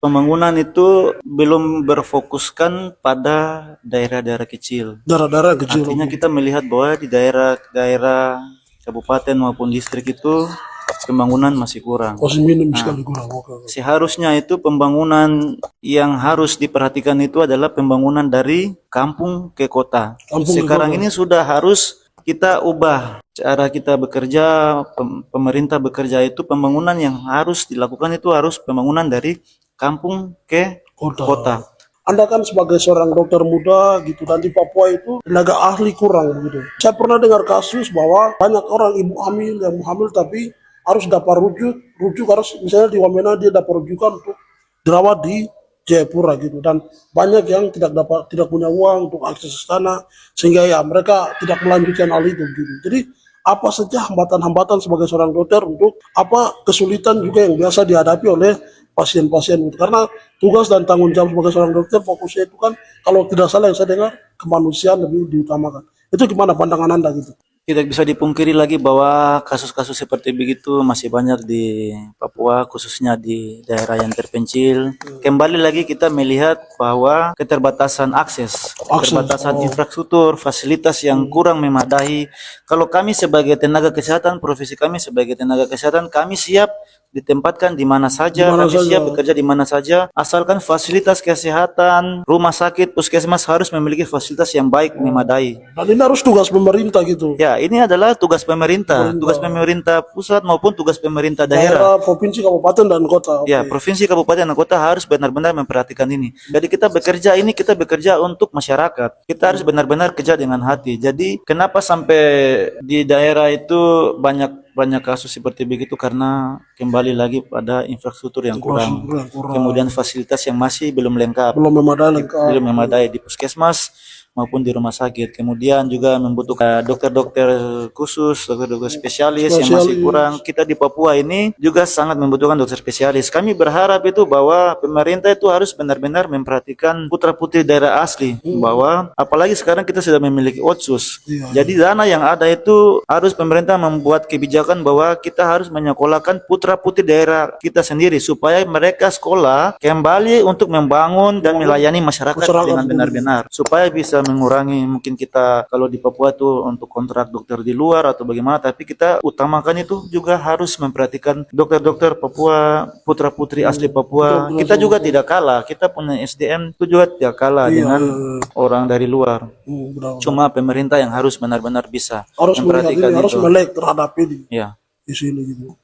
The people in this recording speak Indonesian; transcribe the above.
pembangunan itu belum berfokuskan pada daerah-daerah kecil. Daerah-daerah kecil. Artinya kita melihat bahwa di daerah-daerah kabupaten maupun distrik itu pembangunan masih kurang. Masih minim sekali kurang. Oke. Seharusnya itu pembangunan yang harus diperhatikan itu adalah pembangunan dari kampung ke kota. Sekarang ini sudah harus kita ubah cara kita bekerja, pemerintah bekerja itu pembangunan yang harus dilakukan itu harus pembangunan dari kampung ke kota. Anda kan sebagai seorang dokter muda gitu, dan di Papua itu tenaga ahli kurang begitu. Saya pernah dengar kasus bahwa banyak orang ibu hamil yang hamil tapi harus dapat rujuk harus misalnya di Wamena dia dapat rujukan untuk dirawat di Jayapura gitu, dan banyak yang tidak punya uang untuk akses ke sana sehingga ya mereka tidak melanjutkan hal itu gitu. Jadi apa saja hambatan-hambatan sebagai seorang dokter untuk apa kesulitan juga yang biasa dihadapi oleh pasien-pasien gitu. Karena tugas dan tanggung jawab sebagai seorang dokter fokusnya itu kan kalau tidak salah yang saya dengar kemanusiaan lebih diutamakan. Itu gimana pandangan Anda gitu? Tidak bisa dipungkiri lagi bahwa kasus-kasus seperti begitu masih banyak di Papua, khususnya di daerah yang terpencil. Kembali lagi kita melihat bahwa keterbatasan akses, keterbatasan infrastruktur, fasilitas yang kurang memadai. Kalau kami sebagai tenaga kesehatan, profesi kami sebagai tenaga kesehatan, kami siap ditempatkan di mana saja, kami siap bekerja di mana saja, asalkan fasilitas kesehatan, rumah sakit, puskesmas harus memiliki fasilitas yang baik, memadai. Dan ini harus tugas pemerintah gitu. Ya, ini adalah tugas pemerintah pusat maupun tugas pemerintah daerah, provinsi, kabupaten, dan kota. Ya, provinsi, kabupaten, dan kota harus benar-benar memperhatikan ini. Jadi kita bekerja untuk masyarakat. Kita harus benar-benar kerja dengan hati. Jadi kenapa sampai di daerah itu banyak kasus seperti begitu, karena kembali lagi pada infrastruktur yang kurang. Kemudian fasilitas yang masih belum lengkap, belum memadai di puskesmas maupun di rumah sakit. Kemudian juga membutuhkan dokter-dokter khusus, dokter-dokter spesialis yang masih kurang. Kita di Papua ini juga sangat membutuhkan dokter spesialis. Kami berharap itu bahwa pemerintah itu harus benar-benar memperhatikan putra-putri daerah asli, bahwa apalagi sekarang kita sudah memiliki Otsus. Jadi dana yang ada itu harus pemerintah membuat kebijakan bahwa kita harus menyekolahkan putra-putri daerah kita sendiri supaya mereka sekolah kembali untuk membangun dan melayani masyarakat dengan benar-benar, supaya bisa mengurangi mungkin kita kalau di Papua tuh untuk kontrak dokter di luar atau bagaimana, tapi kita utamakan itu juga harus memperhatikan dokter-dokter Papua, putra-putri asli Papua. Kita juga tidak kalah, kita punya SDM itu juga tidak kalah dengan orang dari luar. Cuma pemerintah yang harus benar-benar bisa memperhatikan itu. Harus melek terhadap ini. Ya. Di sini gitu.